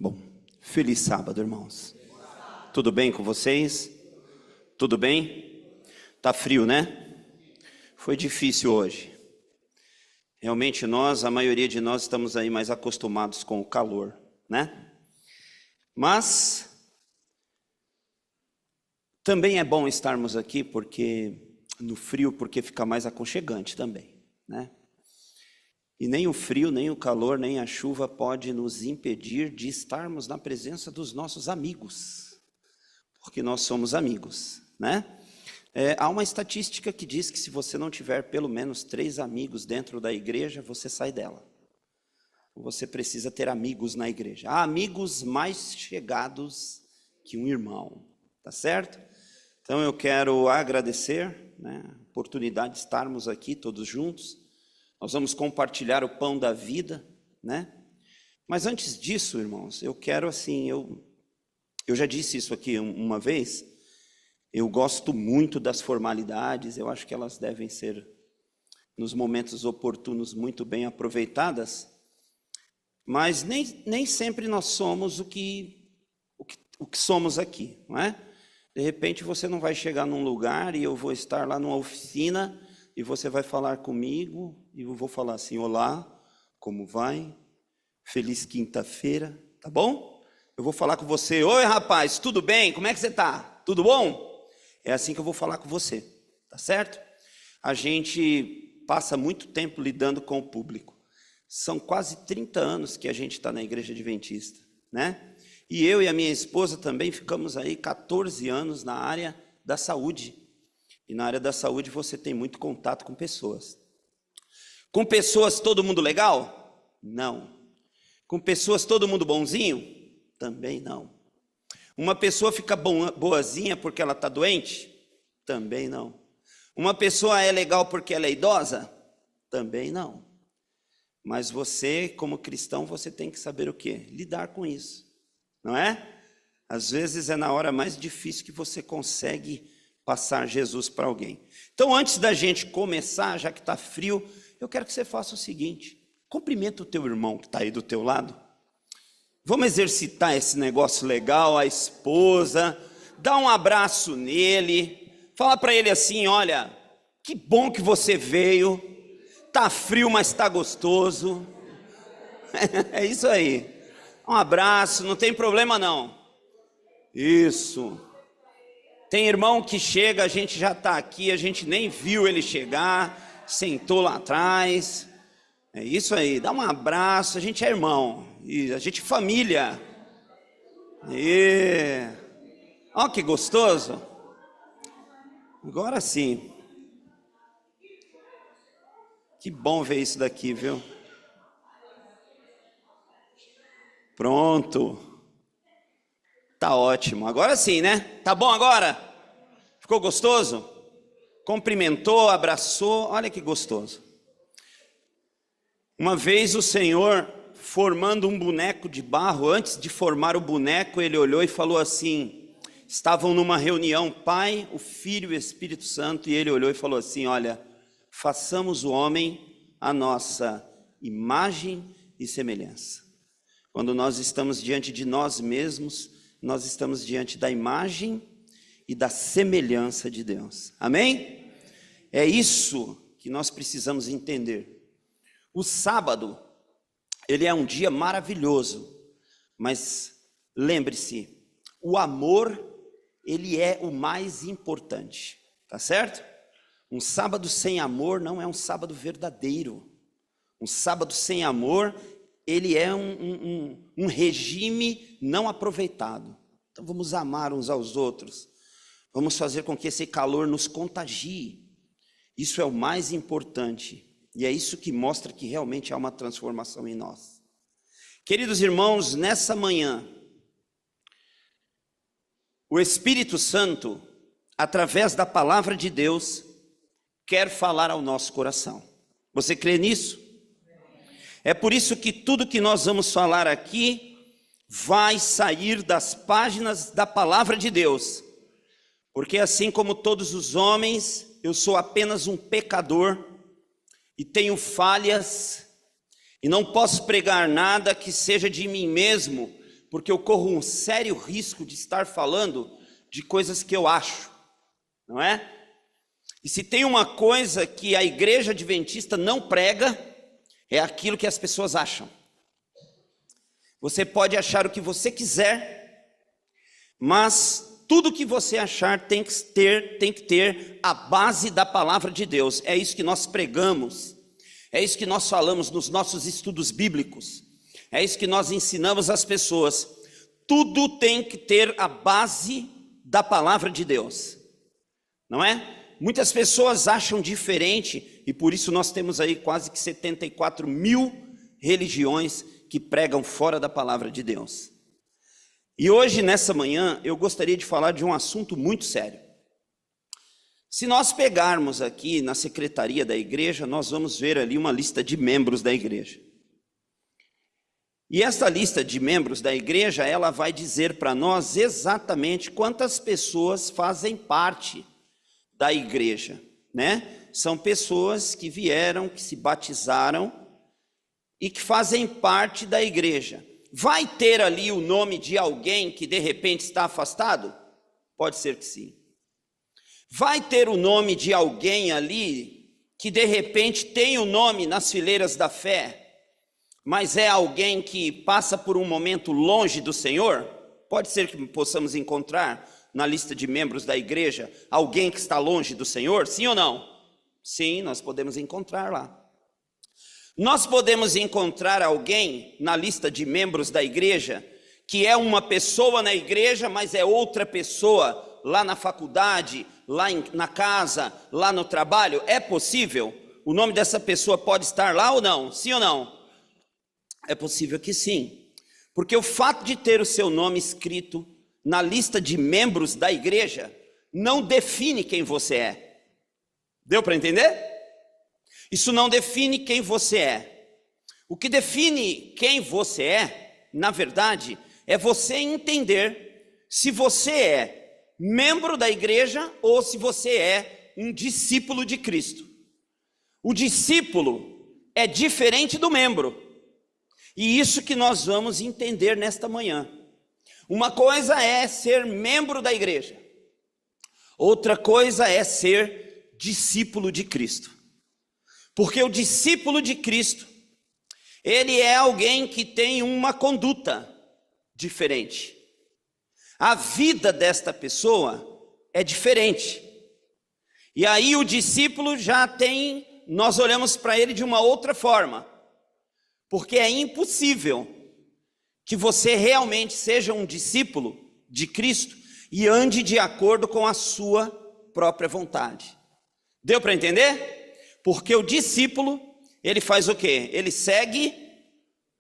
Bom, feliz sábado, irmãos. Tudo bem com vocês? Tudo bem? Tá frio, né? Foi difícil hoje. Realmente a maioria de nós estamos aí mais acostumados com o calor, né? Mas também é bom estarmos aqui no frio, porque fica mais aconchegante também, né? E nem o frio, nem o calor, nem a chuva pode nos impedir de estarmos na presença dos nossos amigos, porque nós somos amigos, né? Há uma estatística que diz que se você não tiver pelo menos 3 amigos dentro da igreja, você sai dela. Você precisa ter amigos na igreja. Há amigos mais chegados que um irmão, tá certo? Então eu quero agradecer, né, a oportunidade de estarmos aqui todos juntos. Nós vamos compartilhar o pão da vida, né? Mas antes disso, irmãos, eu quero assim, eu já disse isso aqui uma vez, eu gosto muito das formalidades, eu acho que elas devem ser, nos momentos oportunos, muito bem aproveitadas, mas nem sempre nós somos o que somos aqui, não é? De repente você não vai chegar num lugar e eu vou estar lá numa oficina e você vai falar comigo e eu vou falar assim: olá, como vai? Feliz quinta-feira, tá bom? Eu vou falar com você: oi rapaz, tudo bem? Como é que você tá? Tudo bom? É assim que eu vou falar com você, tá certo? A gente passa muito tempo lidando com o público. São quase 30 anos que a gente está na Igreja Adventista, né? E eu e a minha esposa também ficamos aí 14 anos na área da saúde. E na área da saúde você tem muito contato com pessoas. Com pessoas todo mundo legal? Não. Com pessoas todo mundo bonzinho? Também não. Uma pessoa fica boazinha porque ela está doente? Também não. Uma pessoa é legal porque ela é idosa? Também não. Mas você, como cristão, você tem que saber o quê? Lidar com isso, não é? Às vezes é na hora mais difícil que você consegue passar Jesus para alguém. Então, antes da gente começar, já que está frio, eu quero que você faça o seguinte: cumprimenta o teu irmão que está aí do teu lado. Vamos exercitar esse negócio legal, a esposa, dá um abraço nele, fala para ele assim: olha, que bom que você veio, tá frio, mas tá gostoso. É isso aí. Um abraço, não tem problema não. Isso. Tem irmão que chega, a gente já está aqui, a gente nem viu ele chegar, sentou lá atrás. É isso aí, dá um abraço, a gente é irmão, e a gente é família. Ó que gostoso. Agora sim. Que bom ver isso daqui, viu? Pronto. Tá ótimo, agora sim, né? Tá bom agora? Ficou gostoso? Cumprimentou, abraçou, olha que gostoso. Uma vez o Senhor, formando um boneco de barro, antes de formar o boneco, ele olhou e falou assim, estavam numa reunião, Pai, o Filho e o Espírito Santo, e ele olhou e falou assim: olha, façamos o homem a nossa imagem e semelhança. Quando nós estamos diante de nós mesmos, nós estamos diante da imagem e da semelhança de Deus. Amém? É isso que nós precisamos entender. O sábado, ele é um dia maravilhoso, mas lembre-se, o amor, ele é o mais importante, tá certo? Um sábado sem amor não é um sábado verdadeiro. Um sábado sem amor, ele é um regime não aproveitado. Então vamos amar uns aos outros. Vamos fazer com que esse calor nos contagie. Isso é o mais importante. E é isso que mostra que realmente há uma transformação em nós. Queridos irmãos, nessa manhã, o Espírito Santo, através da palavra de Deus, quer falar ao nosso coração. Você crê nisso? É por isso que tudo que nós vamos falar aqui vai sair das páginas da palavra de Deus. Porque assim como todos os homens, eu sou apenas um pecador e tenho falhas e não posso pregar nada que seja de mim mesmo, porque eu corro um sério risco de estar falando de coisas que eu acho, não é? E se tem uma coisa que a igreja adventista não prega, é aquilo que as pessoas acham. Você pode achar o que você quiser, mas tudo que você achar tem que ter a base da palavra de Deus. É isso que nós pregamos, é isso que nós falamos nos nossos estudos bíblicos, é isso que nós ensinamos às pessoas. Tudo tem que ter a base da palavra de Deus, não é? Muitas pessoas acham diferente, e por isso nós temos aí quase que 74 mil religiões que pregam fora da palavra de Deus. E hoje, nessa manhã, eu gostaria de falar de um assunto muito sério. Se nós pegarmos aqui na secretaria da igreja, nós vamos ver ali uma lista de membros da igreja. E essa lista de membros da igreja, ela vai dizer para nós exatamente quantas pessoas fazem parte da igreja, né? São pessoas que vieram, que se batizaram e que fazem parte da igreja. Vai ter ali o nome de alguém que de repente está afastado? Pode ser que sim. Vai ter o nome de alguém ali que de repente tem o nome nas fileiras da fé, mas é alguém que passa por um momento longe do Senhor? Pode ser que possamos encontrar na lista de membros da igreja alguém que está longe do Senhor? Sim ou não? Sim, nós podemos encontrar lá. Nós podemos encontrar alguém na lista de membros da igreja que é uma pessoa na igreja, mas é outra pessoa lá na faculdade, lá na casa, lá no trabalho? É possível? O nome dessa pessoa pode estar lá ou não? Sim ou não? É possível que sim, porque o fato de ter o seu nome escrito na lista de membros da igreja não define quem você é. Deu para entender? Isso não define quem você é. O que define quem você é, na verdade, é você entender se você é membro da igreja ou se você é um discípulo de Cristo. O discípulo é diferente do membro. E isso que nós vamos entender nesta manhã. Uma coisa é ser membro da igreja, outra coisa é ser discípulo de Cristo. Porque o discípulo de Cristo, ele é alguém que tem uma conduta diferente. A vida desta pessoa é diferente. E aí o discípulo já tem, nós olhamos para ele de uma outra forma. Porque é impossível que você realmente seja um discípulo de Cristo e ande de acordo com a sua própria vontade. Deu para entender? Porque o discípulo, ele faz o quê? Ele segue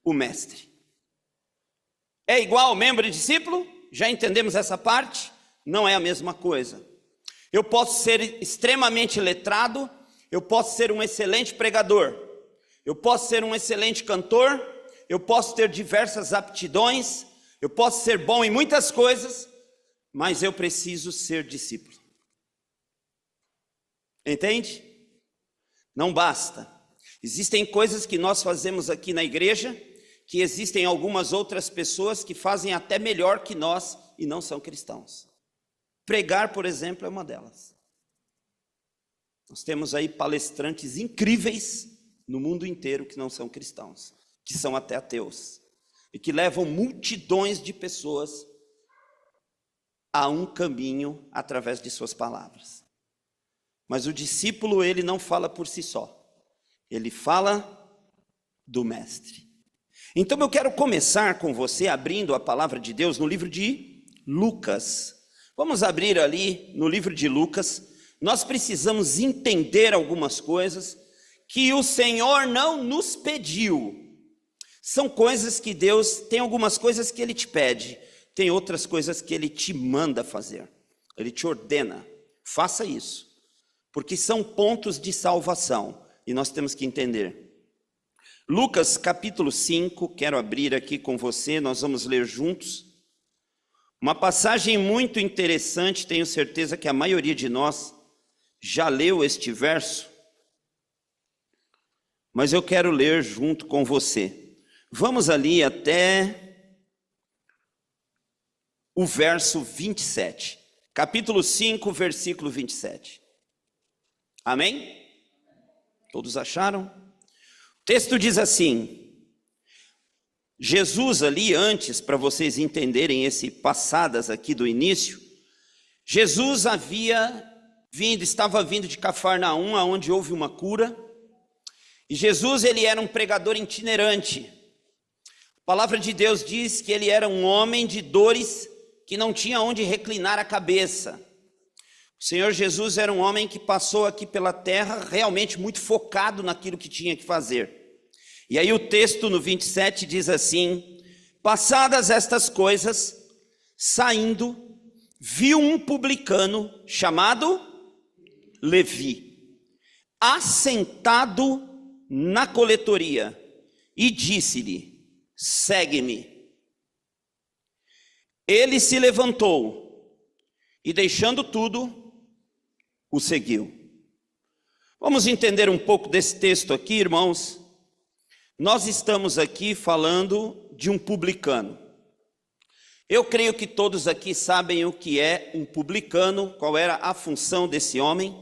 o mestre. É igual ao membro e discípulo? Já entendemos essa parte? Não é a mesma coisa. Eu posso ser extremamente letrado, eu posso ser um excelente pregador, eu posso ser um excelente cantor, eu posso ter diversas aptidões, eu posso ser bom em muitas coisas, mas eu preciso ser discípulo. Entende? Não basta. Existem coisas que nós fazemos aqui na igreja, que existem algumas outras pessoas que fazem até melhor que nós e não são cristãos. Pregar, por exemplo, é uma delas. Nós temos aí palestrantes incríveis no mundo inteiro que não são cristãos, que são até ateus, e que levam multidões de pessoas a um caminho através de suas palavras. Mas o discípulo, ele não fala por si só, ele fala do mestre. Então eu quero começar com você abrindo a palavra de Deus no livro de Lucas. Vamos abrir ali no livro de Lucas. Nós precisamos entender algumas coisas que o Senhor não nos pediu. São coisas que Deus, tem algumas coisas que Ele te pede, tem outras coisas que Ele te manda fazer. Ele te ordena, faça isso, porque são pontos de salvação, e nós temos que entender. Lucas capítulo 5, quero abrir aqui com você, nós vamos ler juntos. Uma passagem muito interessante, tenho certeza que a maioria de nós já leu este verso, mas eu quero ler junto com você. Vamos ali até o verso 27. Capítulo 5, versículo 27. Amém? Todos acharam? O texto diz assim: Jesus ali antes, para vocês entenderem esse passadas aqui do início, Jesus estava vindo de Cafarnaum, aonde houve uma cura, e Jesus ele era um pregador itinerante. A palavra de Deus diz que ele era um homem de dores, que não tinha onde reclinar a cabeça. O Senhor Jesus era um homem que passou aqui pela terra realmente muito focado naquilo que tinha que fazer. E aí o texto no 27 diz assim: passadas estas coisas, saindo, viu um publicano chamado Levi, assentado na coletoria, e disse-lhe: segue-me. Ele se levantou e, deixando tudo, o seguiu. Vamos entender um pouco desse texto aqui, irmãos. Nós estamos aqui falando de um publicano. Eu creio que todos aqui sabem o que é um publicano, qual era a função desse homem.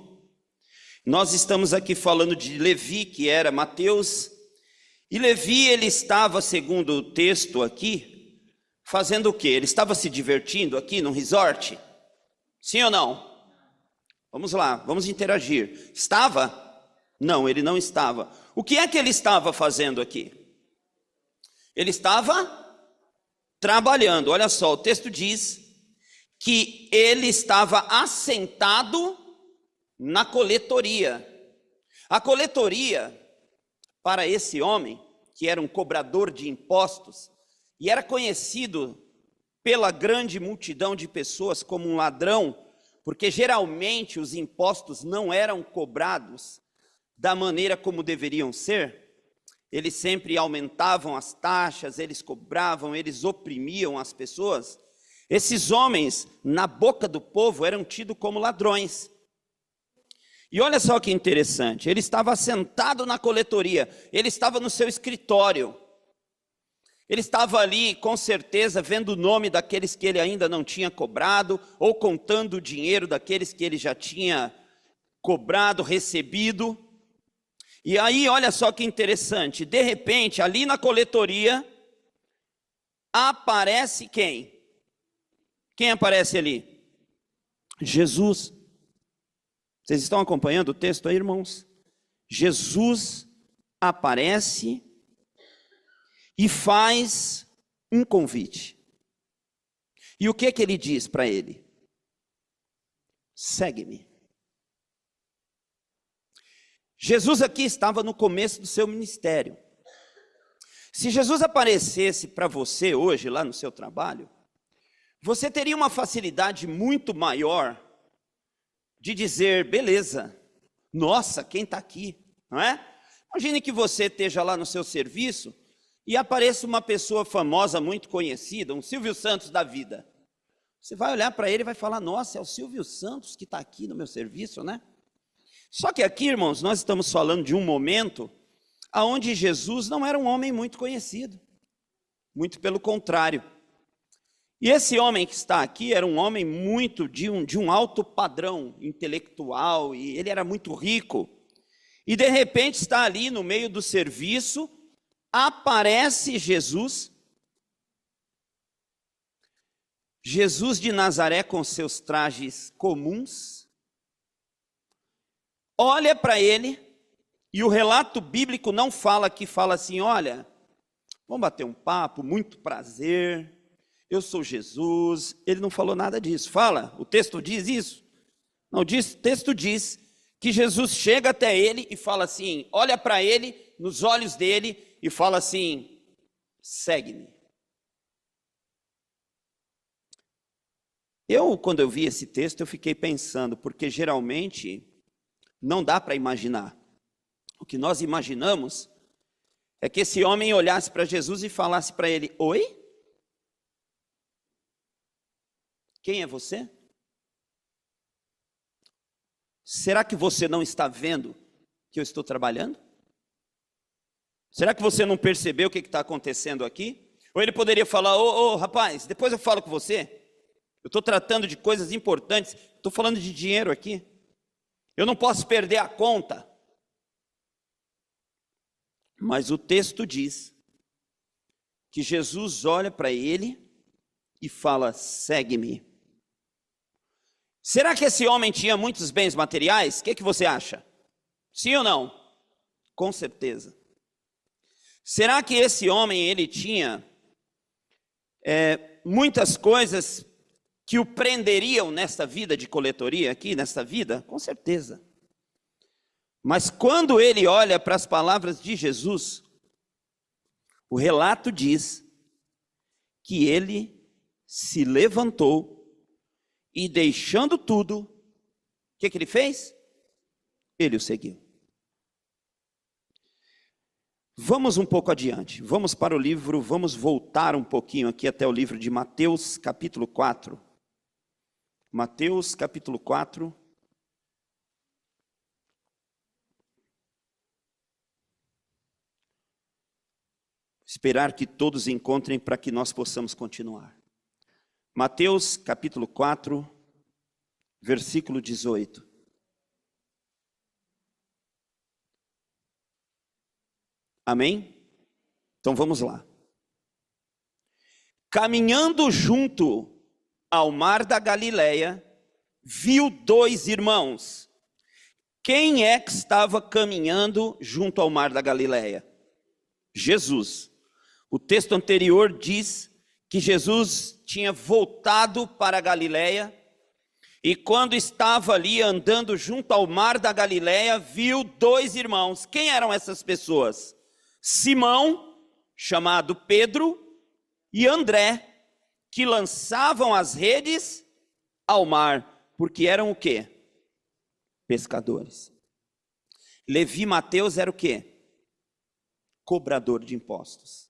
Nós estamos aqui falando de Levi, que era Mateus. E Levi, ele estava, segundo o texto aqui, fazendo o quê? Ele estava se divertindo aqui num resort? Sim ou não? Vamos lá, vamos interagir. Estava? Não, ele não estava. O que é que ele estava fazendo aqui? Ele estava trabalhando. Olha só, o texto diz que ele estava assentado na coletoria. A coletoria, para esse homem, que era um cobrador de impostos, e era conhecido pela grande multidão de pessoas como um ladrão, porque geralmente os impostos não eram cobrados da maneira como deveriam ser. Eles sempre aumentavam as taxas, eles cobravam, eles oprimiam as pessoas. Esses homens, na boca do povo, eram tidos como ladrões. E olha só que interessante, ele estava sentado na coletoria, ele estava no seu escritório. Ele estava ali, com certeza, vendo o nome daqueles que ele ainda não tinha cobrado, ou contando o dinheiro daqueles que ele já tinha cobrado, recebido. E aí, olha só que interessante, de repente, ali na coletoria, aparece quem? Quem aparece ali? Jesus. Vocês estão acompanhando o texto aí, irmãos? Jesus aparece e faz um convite. E o que ele diz para ele? Segue-me. Jesus aqui estava no começo do seu ministério. Se Jesus aparecesse para você hoje, lá no seu trabalho, você teria uma facilidade muito maior de dizer, beleza, nossa, quem está aqui, não é? Imagine que você esteja lá no seu serviço, e apareça uma pessoa famosa, muito conhecida, um Silvio Santos da vida. Você vai olhar para ele e vai falar, nossa, é o Silvio Santos que está aqui no meu serviço, né? Só que aqui, irmãos, nós estamos falando de um momento onde Jesus não era um homem muito conhecido. Muito pelo contrário. E esse homem que está aqui era um homem muito de um alto padrão intelectual, e ele era muito rico. E de repente está ali no meio do serviço, aparece Jesus de Nazaré com seus trajes comuns, olha para ele, e o relato bíblico não fala que fala assim, olha, vamos bater um papo, muito prazer, eu sou Jesus. Ele não falou nada disso. Fala, o texto diz isso? Não, o texto diz que Jesus chega até ele e fala assim, olha para ele, nos olhos dele, e fala assim, segue-me. Quando eu vi esse texto, eu fiquei pensando, porque geralmente não dá para imaginar. O que nós imaginamos é que esse homem olhasse para Jesus e falasse para ele, oi? Quem é você? Será que você não está vendo que eu estou trabalhando? Será que você não percebeu o que está acontecendo aqui? Ou ele poderia falar, ô rapaz, depois eu falo com você. Eu estou tratando de coisas importantes. Estou falando de dinheiro aqui. Eu não posso perder a conta. Mas o texto diz que Jesus olha para ele e fala: segue-me. Será que esse homem tinha muitos bens materiais? O que você acha? Sim ou não? Com certeza. Será que esse homem, ele tinha muitas coisas que o prenderiam nesta vida de coletoria aqui, nesta vida? Com certeza. Mas quando ele olha para as palavras de Jesus, o relato diz que ele se levantou e, deixando tudo, o que ele fez? Ele o seguiu. Vamos um pouco adiante, vamos para o livro, vamos voltar um pouquinho aqui até o livro de Mateus, capítulo 4. Mateus, capítulo 4. Esperar que todos encontrem para que nós possamos continuar. Mateus, capítulo 4, versículo 18. Amém? Então vamos lá. Caminhando junto ao mar da Galileia, viu dois irmãos. Quem é que estava caminhando junto ao mar da Galileia? Jesus. O texto anterior diz que Jesus tinha voltado para a Galileia, e quando estava ali andando junto ao mar da Galileia, viu dois irmãos. Quem eram essas pessoas? Simão, chamado Pedro, e André, que lançavam as redes ao mar, porque eram o quê? Pescadores. Levi Mateus era o quê? Cobrador de impostos.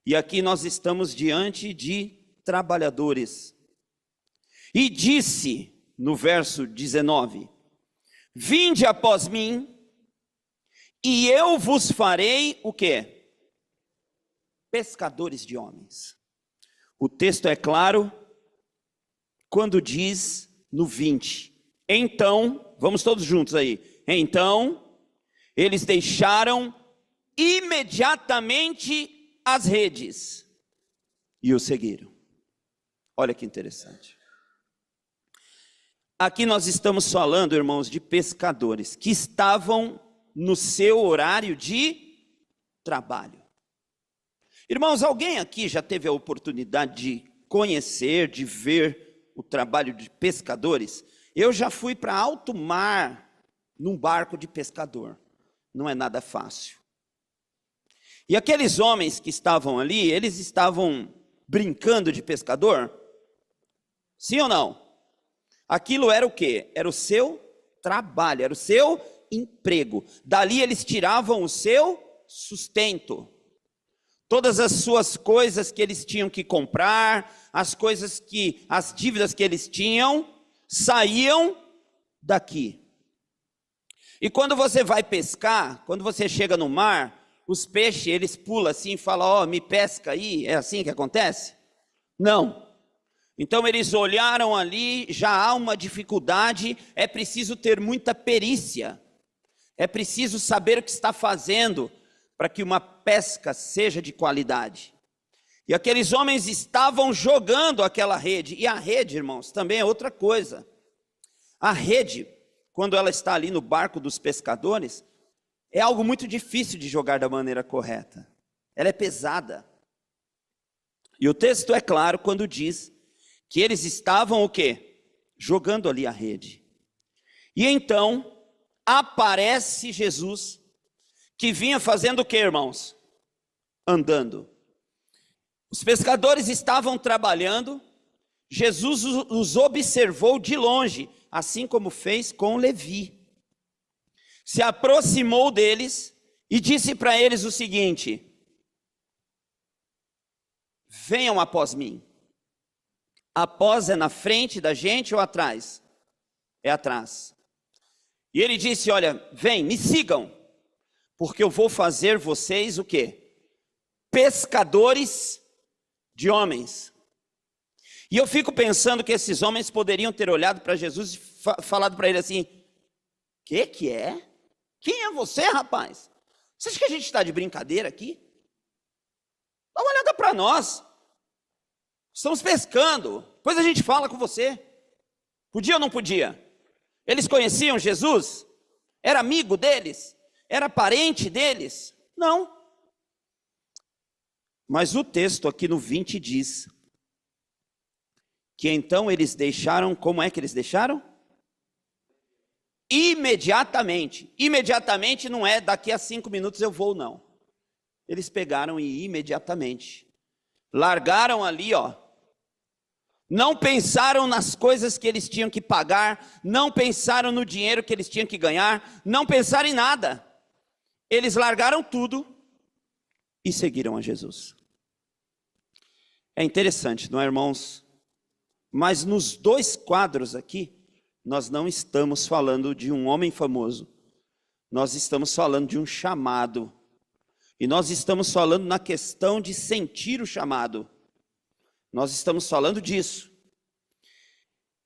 E aqui nós estamos diante de trabalhadores. E disse, no verso 19, vinde após mim, e eu vos farei o quê? Pescadores de homens. O texto é claro quando diz no 20. Então, vamos todos juntos aí. Então, eles deixaram imediatamente as redes e o seguiram. Olha que interessante. Aqui nós estamos falando, irmãos, de pescadores que estavam no seu horário de trabalho. Irmãos, alguém aqui já teve a oportunidade de conhecer, de ver o trabalho de pescadores? Eu já fui para alto mar num barco de pescador. Não é nada fácil. E aqueles homens que estavam ali, eles estavam brincando de pescador? Sim ou não? Aquilo era o quê? Era o seu trabalho, era o seu emprego. Dali eles tiravam o seu sustento. Todas as suas coisas que eles tinham que comprar, as dívidas que eles tinham, saíam daqui. E quando você vai pescar, quando você chega no mar, os peixes, eles pulam assim e falam, ó, me pesca aí, é assim que acontece? Não. Então eles olharam ali, já há uma dificuldade, é preciso ter muita perícia, é preciso saber o que está fazendo para que uma pesca seja de qualidade. E aqueles homens estavam jogando aquela rede, e a rede, irmãos, também é outra coisa. A rede, quando ela está ali no barco dos pescadores, é algo muito difícil de jogar da maneira correta. Ela é pesada. E o texto é claro quando diz que eles estavam o quê? Jogando ali a rede. E então aparece Jesus, que vinha fazendo o quê, irmãos? Andando. Os pescadores estavam trabalhando, Jesus os observou de longe, assim como fez com Levi. Se aproximou deles e disse para eles o seguinte: venham após mim. Após é na frente da gente ou atrás? É atrás. E ele disse, olha, vem, me sigam, porque eu vou fazer vocês o quê? Pescadores de homens. E eu fico pensando que esses homens poderiam ter olhado para Jesus e falado para ele assim: que é? Quem é você, rapaz? Você acha que a gente está de brincadeira aqui? Dá uma olhada para nós. Estamos pescando, depois a gente fala com você. Podia ou não podia? Eles conheciam Jesus? Era amigo deles? Era parente deles? Não. Mas o texto aqui no 20 diz que então eles deixaram, como é que eles deixaram? Imediatamente. Imediatamente não é daqui a 5 minutos eu vou, não. Eles pegaram e imediatamente largaram ali, não pensaram nas coisas que eles tinham que pagar, não pensaram no dinheiro que eles tinham que ganhar, não pensaram em nada. Eles largaram tudo e seguiram a Jesus. É interessante, não é, irmãos? Mas nos 2 quadros aqui, nós não estamos falando de um homem famoso. Nós estamos falando de um chamado. E nós estamos falando na questão de sentir o chamado. Nós estamos falando disso.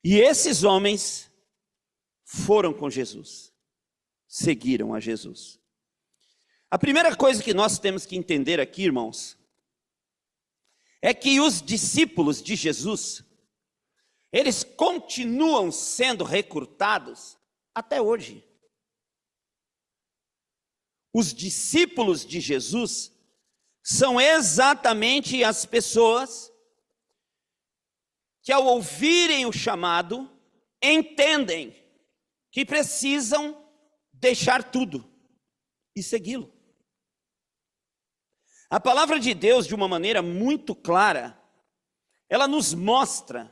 E esses homens foram com Jesus. Seguiram a Jesus. A primeira coisa que nós temos que entender aqui, irmãos, é que os discípulos de Jesus, eles continuam sendo recrutados até hoje. Os discípulos de Jesus são exatamente as pessoas que, ao ouvirem o chamado, entendem que precisam deixar tudo e segui-lo. A palavra de Deus, de uma maneira muito clara, ela nos mostra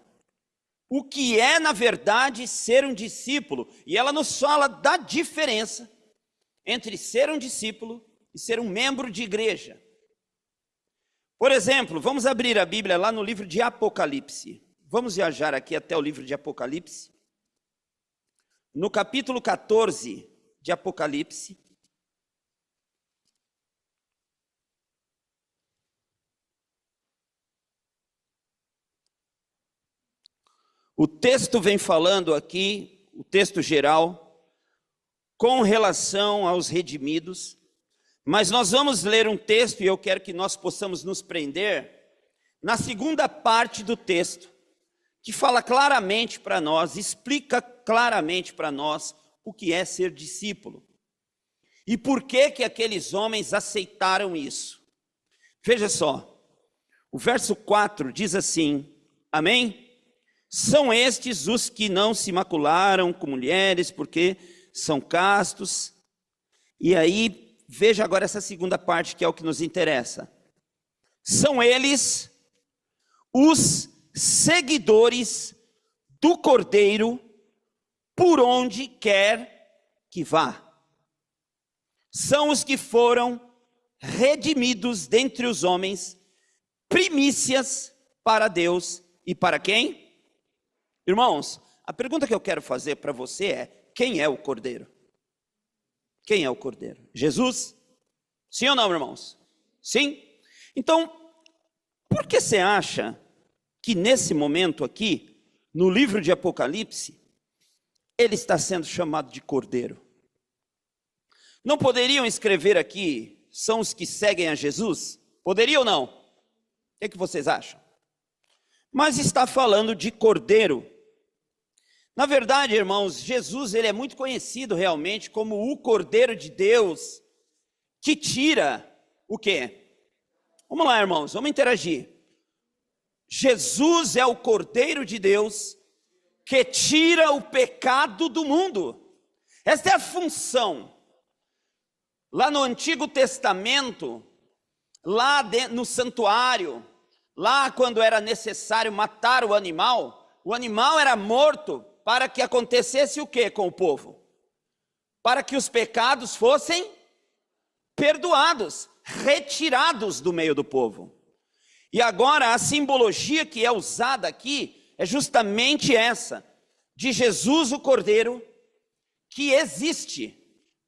o que é, na verdade, ser um discípulo. E ela nos fala da diferença entre ser um discípulo e ser um membro de igreja. Por exemplo, vamos abrir a Bíblia lá no livro de Apocalipse. Vamos viajar aqui até o livro de Apocalipse. No capítulo 14 de Apocalipse. O texto vem falando aqui, o texto geral, com relação aos redimidos, mas nós vamos ler um texto, e eu quero que nós possamos nos prender na segunda parte do texto, que fala claramente para nós, explica claramente para nós o que é ser discípulo. E por que que aqueles homens aceitaram isso? Veja só, o verso 4 diz assim, amém? São estes os que não se macularam com mulheres, porque são castos. E aí, veja agora essa segunda parte, que é o que nos interessa. São eles os seguidores do Cordeiro, por onde quer que vá. São os que foram redimidos dentre os homens, primícias para Deus e para quem? Irmãos, a pergunta que eu quero fazer para você é: quem é o Cordeiro? Quem é o Cordeiro? Jesus? Sim ou não, irmãos? Sim? Então, por que você acha que nesse momento aqui, no livro de Apocalipse, ele está sendo chamado de Cordeiro? Não poderiam escrever aqui, são os que seguem a Jesus? Poderiam ou não? O que vocês acham? Mas está falando de Cordeiro. Na verdade, irmãos, Jesus, ele é muito conhecido realmente como o Cordeiro de Deus, que tira o quê? Vamos lá, irmãos, vamos interagir. Jesus é o Cordeiro de Deus, que tira o pecado do mundo. Essa é a função. Lá no Antigo Testamento, lá no santuário, lá quando era necessário matar o animal era morto para que acontecesse o que com o povo? Para que os pecados fossem perdoados, retirados do meio do povo. E agora a simbologia que é usada aqui é justamente essa, de Jesus o Cordeiro, que existe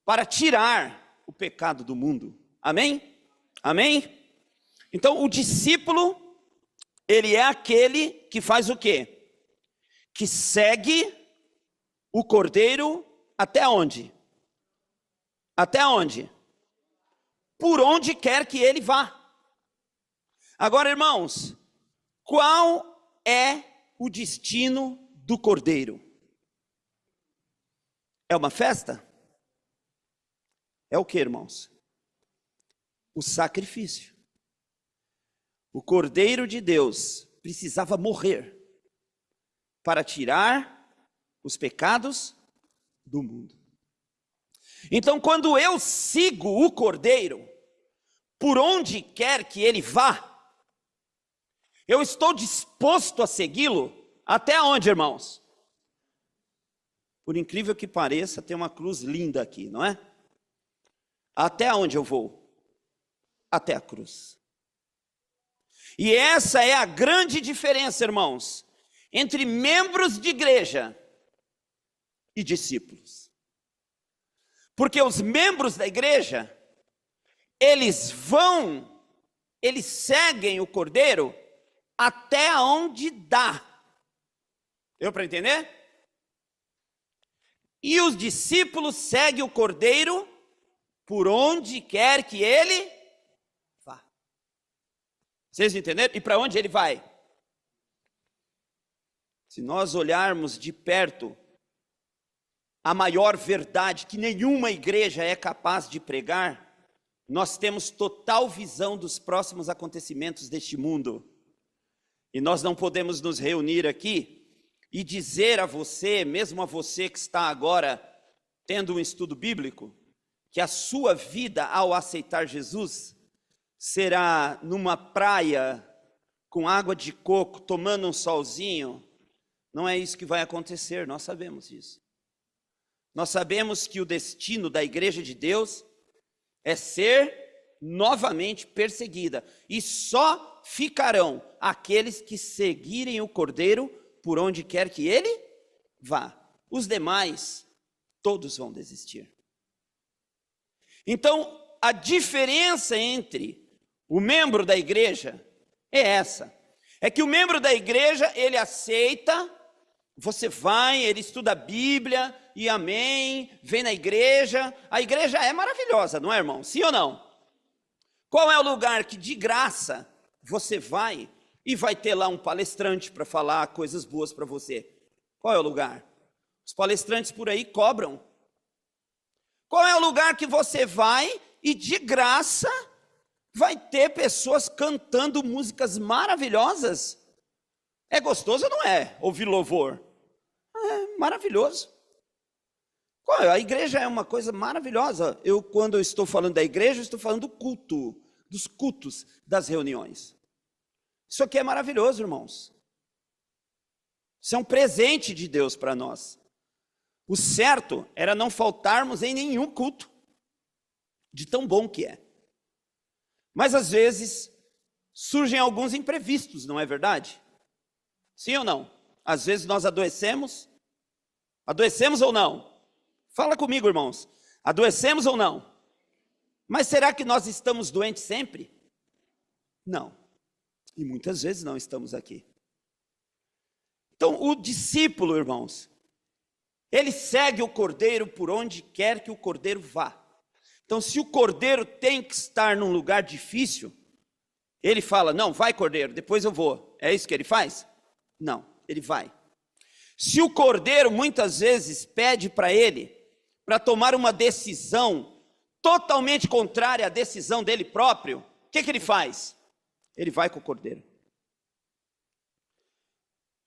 para tirar o pecado do mundo. Amém? Amém? Então o discípulo ele é aquele que faz o quê? Que segue o cordeiro até onde? Até onde? Por onde quer que ele vá. Agora, irmãos, qual é o destino do cordeiro? É uma festa? É o que, irmãos? O sacrifício. O Cordeiro de Deus precisava morrer para tirar os pecados do mundo. Então, quando eu sigo o Cordeiro, por onde quer que ele vá, eu estou disposto a segui-lo até onde, irmãos? Por incrível que pareça, tem uma cruz linda aqui, não é? Até onde eu vou? Até a cruz. E essa é a grande diferença, irmãos, entre membros de igreja e discípulos. Porque os membros da igreja, eles seguem o Cordeiro até onde dá. Deu para entender? E os discípulos seguem o Cordeiro por onde quer que ele vá. Vocês entenderam? E para onde ele vai? Se nós olharmos de perto a maior verdade que nenhuma igreja é capaz de pregar, nós temos total visão dos próximos acontecimentos deste mundo. E nós não podemos nos reunir aqui e dizer a você, mesmo a você que está agora tendo um estudo bíblico, que a sua vida ao aceitar Jesus será numa praia com água de coco, tomando um solzinho. Não é isso que vai acontecer, nós sabemos isso. Nós sabemos que o destino da igreja de Deus é ser novamente perseguida. E só ficarão aqueles que seguirem o Cordeiro por onde quer que ele vá. Os demais, todos vão desistir. Então, a diferença entre o membro da igreja é essa. É que o membro da igreja, ele aceita, você vai, ele estuda a Bíblia, e amém, vem na igreja. A igreja é maravilhosa, não é, irmão? Sim ou não? Qual é o lugar que de graça você vai e vai ter lá um palestrante para falar coisas boas para você? Qual é o lugar? Os palestrantes por aí cobram. Qual é o lugar que você vai e de graça vai ter pessoas cantando músicas maravilhosas? É gostoso ou não é ouvir louvor? É maravilhoso. A igreja é uma coisa maravilhosa. Quando eu estou falando da igreja, eu estou falando do culto, dos cultos, das reuniões. Isso aqui é maravilhoso, irmãos. Isso é um presente de Deus para nós. O certo era não faltarmos em nenhum culto, de tão bom que é. Mas às vezes surgem alguns imprevistos, não é verdade? Sim ou não? Às vezes nós adoecemos. Adoecemos ou não? Fala comigo, irmãos. Adoecemos ou não? Mas será que nós estamos doentes sempre? Não. E muitas vezes não estamos aqui. Então, o discípulo, irmãos, ele segue o Cordeiro por onde quer que o Cordeiro vá. Então, se o Cordeiro tem que estar num lugar difícil, ele fala, não, vai Cordeiro, depois eu vou. É isso que ele faz? Não, ele vai. Se o Cordeiro muitas vezes pede para ele, para tomar uma decisão totalmente contrária à decisão dele próprio, o que ele faz? Ele vai com o Cordeiro.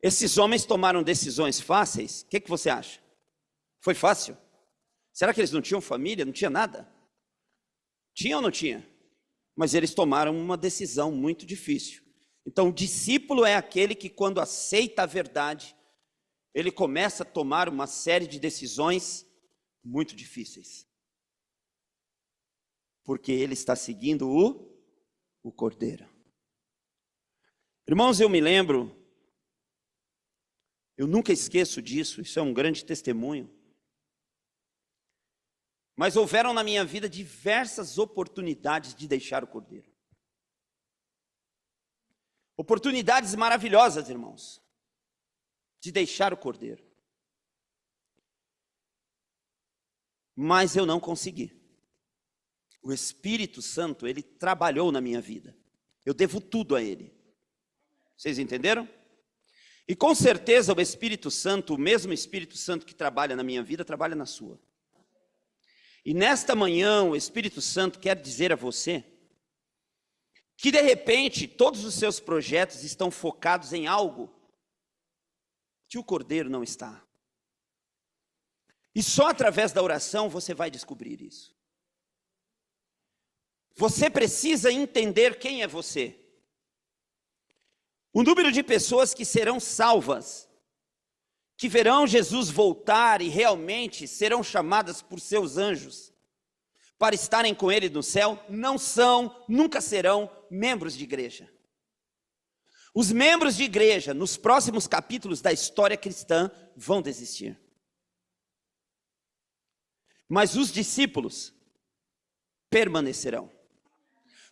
Esses homens tomaram decisões fáceis, o que você acha? Foi fácil? Será que eles não tinham família, não tinha nada? Tinha ou não tinha? Mas eles tomaram uma decisão muito difícil. Então o discípulo é aquele que quando aceita a verdade, ele começa a tomar uma série de decisões muito difíceis. Porque ele está seguindo o Cordeiro. Irmãos, eu me lembro, eu nunca esqueço disso, isso é um grande testemunho. Mas houveram na minha vida diversas oportunidades de deixar o Cordeiro. oportunidades maravilhosas, irmãos, de deixar o cordeiro. Mas eu não consegui. O Espírito Santo, ele trabalhou na minha vida. Eu devo tudo a ele. Vocês entenderam? E com certeza o Espírito Santo, o mesmo Espírito Santo que trabalha na minha vida, trabalha na sua. E nesta manhã o Espírito Santo quer dizer a você que de repente todos os seus projetos estão focados em algo que o cordeiro não está. E só através da oração você vai descobrir isso. Você precisa entender quem é você. O número de pessoas que serão salvas, que verão Jesus voltar e realmente serão chamadas por seus anjos para estarem com ele no céu, não são, nunca serão membros de igreja. Os membros de igreja, nos próximos capítulos da história cristã, vão desistir. Mas os discípulos permanecerão,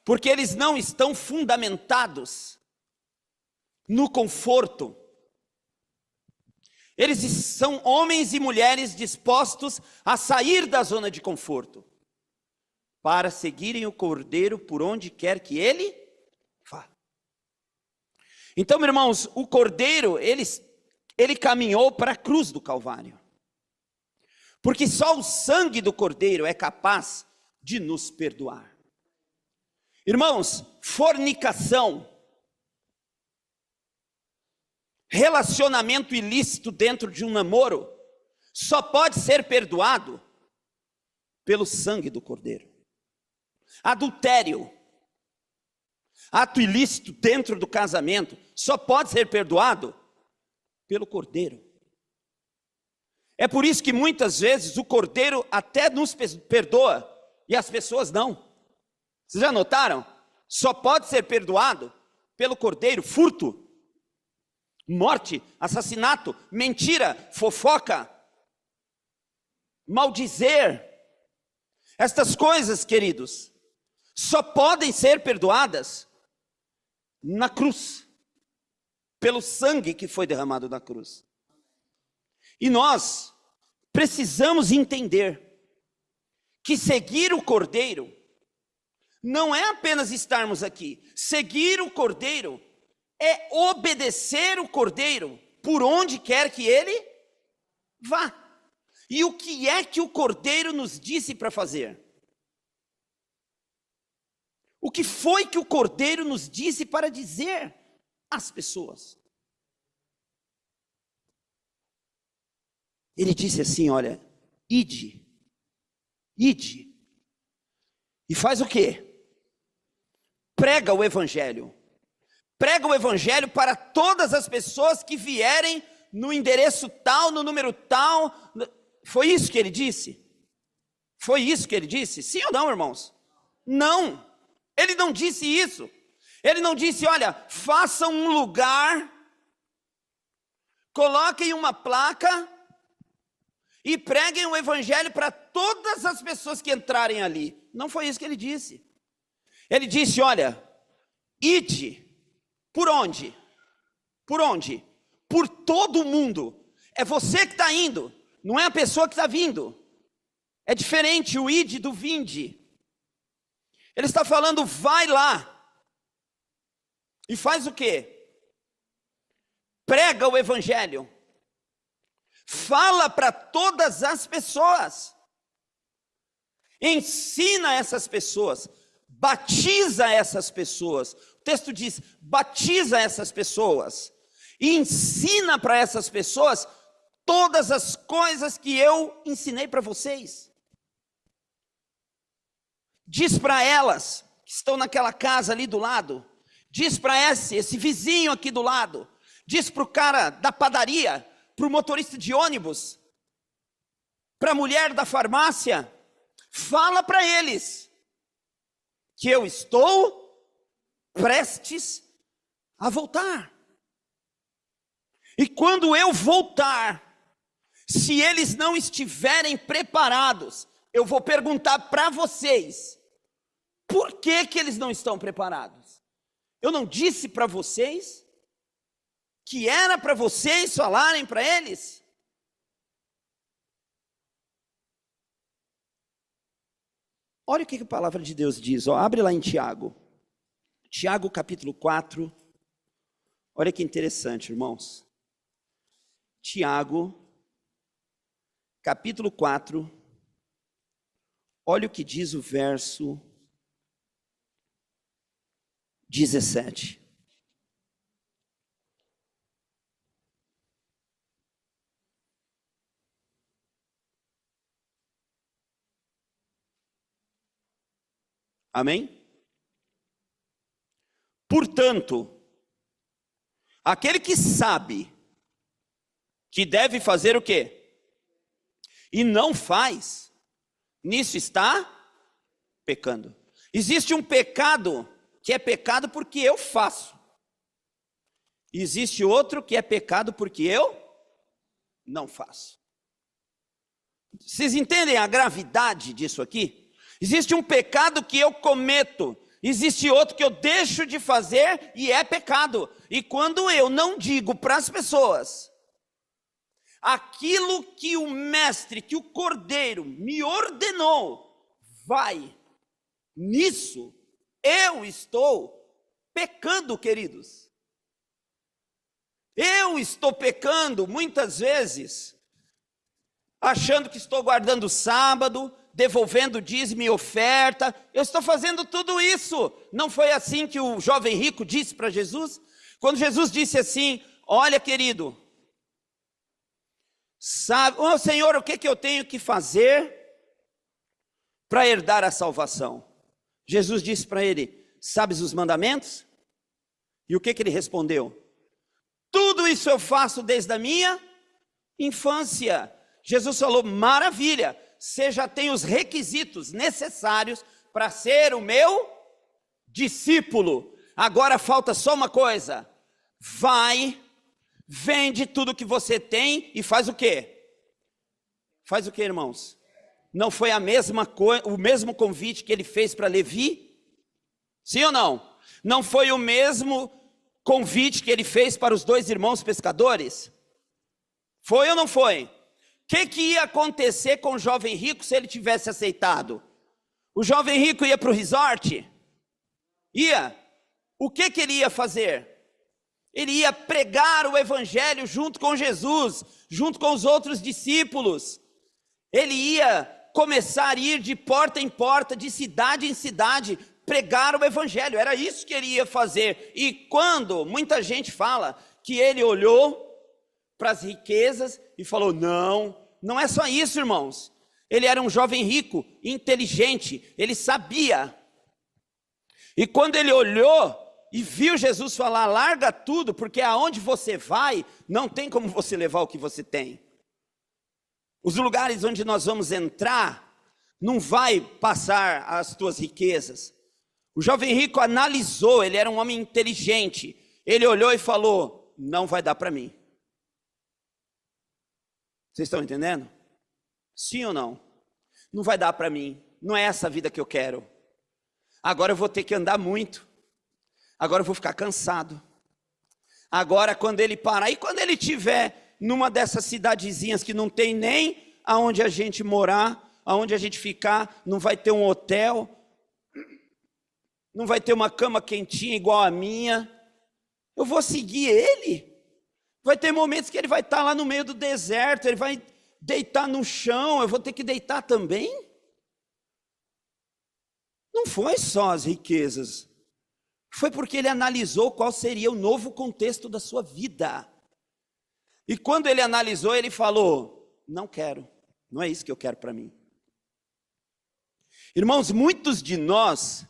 porque eles não estão fundamentados no conforto. Eles são homens e mulheres dispostos a sair da zona de conforto, para seguirem o Cordeiro por onde quer que ele vá. Então, meus irmãos, o Cordeiro, ele caminhou para a cruz do Calvário. Porque só o sangue do Cordeiro é capaz de nos perdoar. Irmãos, fornicação, relacionamento ilícito dentro de um namoro, só pode ser perdoado pelo sangue do Cordeiro. Adultério, ato ilícito dentro do casamento, só pode ser perdoado pelo Cordeiro. É por isso que muitas vezes o Cordeiro até nos perdoa e as pessoas não. Vocês já notaram? Só pode ser perdoado pelo Cordeiro. Furto, morte, assassinato, mentira, fofoca, maldizer. Estas coisas, queridos, só podem ser perdoadas na cruz, pelo sangue que foi derramado na cruz. E nós precisamos entender que seguir o Cordeiro não é apenas estarmos aqui. Seguir o Cordeiro é obedecer o Cordeiro por onde quer que ele vá. E o que é que o Cordeiro nos disse para fazer? O que foi que o Cordeiro nos disse para dizer às pessoas? Ele disse assim, olha, ide, e faz o quê? Prega o Evangelho para todas as pessoas que vierem no endereço tal, no número tal. Foi isso que ele disse? Foi isso que ele disse? Sim ou não, irmãos? Não, ele não disse isso. Ele não disse, olha, façam um lugar, coloquem uma placa e preguem o Evangelho para todas as pessoas que entrarem ali. Não foi isso que ele disse. Ele disse, olha, ide. Por onde? Por onde? Por todo o mundo. É você que está indo, não é a pessoa que está vindo. É diferente o ide do vinde. Ele está falando, vai lá. E faz o quê? Prega o Evangelho. Fala para todas as pessoas. Ensina essas pessoas. Batiza essas pessoas. O texto diz, batiza essas pessoas. E ensina para essas pessoas todas as coisas que eu ensinei para vocês. Diz para elas, que estão naquela casa ali do lado. Diz para esse vizinho aqui do lado. Diz para o cara da padaria, para o motorista de ônibus, para a mulher da farmácia. Fala para eles que eu estou prestes a voltar. E quando eu voltar, se eles não estiverem preparados, eu vou perguntar para vocês, por que eles não estão preparados? Eu não disse para vocês que era para vocês falarem para eles? Olha o que a palavra de Deus diz, ó, abre lá em Tiago. Tiago capítulo 4. Olha que interessante, irmãos. Tiago, capítulo 4. Olha o que diz o verso 17. Amém? Portanto, aquele que sabe que deve fazer o quê? E não faz, nisso está pecando. Existe um pecado que é pecado porque eu faço. Existe outro que é pecado porque eu não faço. Vocês entendem a gravidade disso aqui? Existe um pecado que eu cometo, existe outro que eu deixo de fazer e é pecado. E quando eu não digo para as pessoas aquilo que o mestre, que o cordeiro me ordenou, vai, nisso eu estou pecando, queridos. Eu estou pecando muitas vezes, achando que estou guardando o sábado, devolvendo dízimo e oferta. Eu estou fazendo tudo isso. Não foi assim que o jovem rico disse para Jesus? Quando Jesus disse assim: olha, querido, sabe, oh, Senhor, o que eu tenho que fazer para herdar a salvação? Jesus disse para ele: sabes os mandamentos? E o que ele respondeu? Tudo isso eu faço desde a minha infância. Jesus falou: maravilha, você já tem os requisitos necessários para ser o meu discípulo. Agora falta só uma coisa: vai, vende tudo que você tem e faz o quê? Faz o quê, irmãos? Não foi a mesma coisa, o mesmo convite que ele fez para Levi? Sim ou não? Não foi o mesmo convite que ele fez para os dois irmãos pescadores? Foi ou não foi? O que ia acontecer com o jovem rico se ele tivesse aceitado? O jovem rico ia para o resort? Ia. O que ele ia fazer? Ele ia pregar o evangelho junto com Jesus, junto com os outros discípulos. Ele ia começar a ir de porta em porta, de cidade em cidade, pregar o evangelho. Era isso que ele ia fazer. E quando muita gente fala que ele olhou para as riquezas e falou: não é só isso, irmãos. Ele era um jovem rico, inteligente, ele sabia. E quando ele olhou e viu Jesus falar: larga tudo, porque aonde você vai, não tem como você levar o que você tem. Os lugares onde nós vamos entrar, não vai passar as tuas riquezas. O jovem rico analisou, ele era um homem inteligente. Ele olhou e falou: não vai dar para mim. Vocês estão entendendo? Sim ou não? Não vai dar para mim, não é essa a vida que eu quero. Agora eu vou ter que andar muito. Agora eu vou ficar cansado. Agora quando ele parar, e quando ele estiver numa dessas cidadezinhas que não tem nem aonde a gente morar, aonde a gente ficar, não vai ter um hotel, não vai ter uma cama quentinha igual a minha, eu vou seguir ele? Vai ter momentos que ele vai estar lá no meio do deserto, ele vai deitar no chão, eu vou ter que deitar também? Não foi só as riquezas, foi porque ele analisou qual seria o novo contexto da sua vida. E quando ele analisou, ele falou: não quero, não é isso que eu quero para mim. Irmãos, muitos de nós,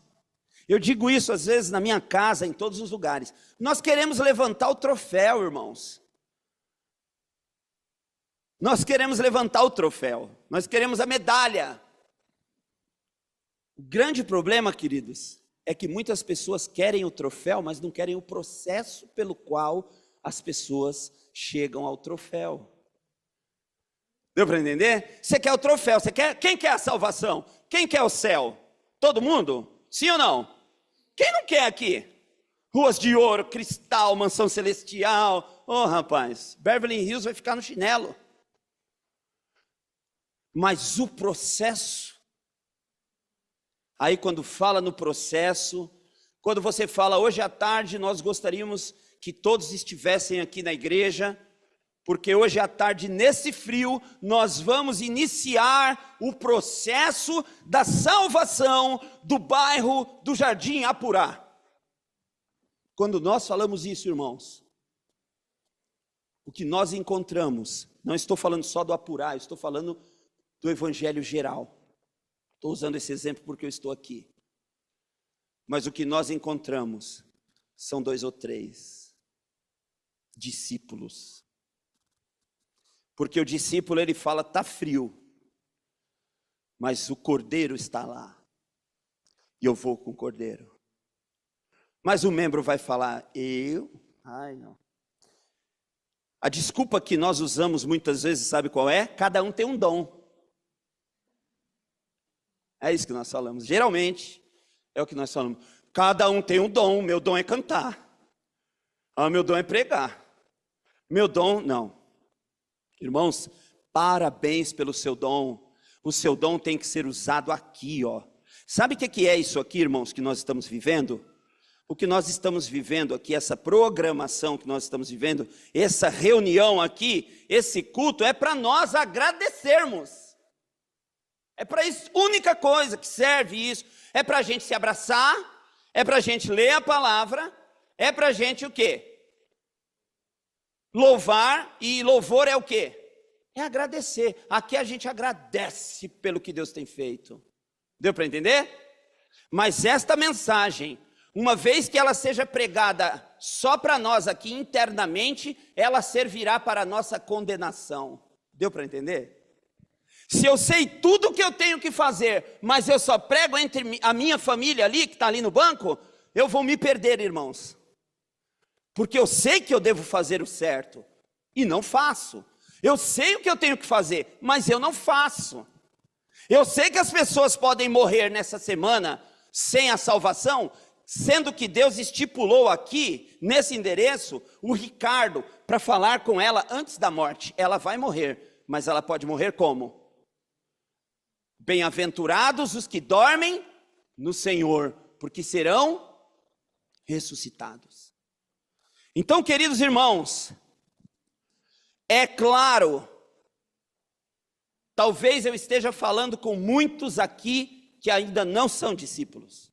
eu digo isso às vezes na minha casa, em todos os lugares, nós queremos levantar o troféu, irmãos. Nós queremos levantar o troféu, nós queremos a medalha. O grande problema, queridos, é que muitas pessoas querem o troféu, mas não querem o processo pelo qual as pessoas chegam ao troféu. Deu para entender? Você quer o troféu, você quer? Quem quer a salvação? Quem quer o céu? Todo mundo? Sim ou não? Quem não quer aqui? ruas de ouro, cristal, mansão celestial. Oh, rapaz, Beverly Hills vai ficar no chinelo. Mas o processo, aí quando fala no processo, quando você fala hoje à tarde nós gostaríamos que todos estivessem aqui na igreja, porque hoje à tarde, nesse frio, nós vamos iniciar o processo da salvação do bairro do Jardim Apurá. Quando nós falamos isso, irmãos, o que nós encontramos, não estou falando só do Apurá, estou falando do evangelho geral. Estou usando esse exemplo porque eu estou aqui. Mas o que nós encontramos são 2 ou 3 discípulos. Porque o discípulo, ele fala, está frio, mas o cordeiro está lá, e eu vou com o cordeiro. Mas o membro vai falar, ai não. A desculpa que nós usamos muitas vezes, sabe qual é? Cada um tem um dom. É isso que nós falamos, geralmente, é o que nós falamos. Cada um tem um dom, meu dom é cantar. Meu dom é pregar. Meu dom, não. Irmãos, parabéns pelo seu dom. O seu dom tem que ser usado aqui, ó. Sabe o que é isso aqui, irmãos, que nós estamos vivendo? O que nós estamos vivendo aqui, essa programação que nós estamos vivendo, essa reunião aqui, esse culto, é para nós agradecermos. É para isso, única coisa que serve isso. É para a gente se abraçar, é para a gente ler a palavra, é para a gente o quê? Louvar, e louvor é o quê? É agradecer. Aqui a gente agradece pelo que Deus tem feito. Deu para entender? Mas esta mensagem, uma vez que ela seja pregada só para nós aqui internamente, ela servirá para a nossa condenação. Deu para entender? Se eu sei tudo o que eu tenho que fazer, mas eu só prego entre a minha família ali, que está ali no banco, eu vou me perder, irmãos. Porque eu sei que eu devo fazer o certo, e não faço. Eu sei o que eu tenho que fazer, mas eu não faço. Eu sei que as pessoas podem morrer nessa semana sem a salvação, sendo que Deus estipulou aqui, nesse endereço, o Ricardo, para falar com ela antes da morte. Ela vai morrer, mas ela pode morrer como? Bem-aventurados os que dormem no Senhor, porque serão ressuscitados. Então, queridos irmãos, é claro, talvez eu esteja falando com muitos aqui que ainda não são discípulos.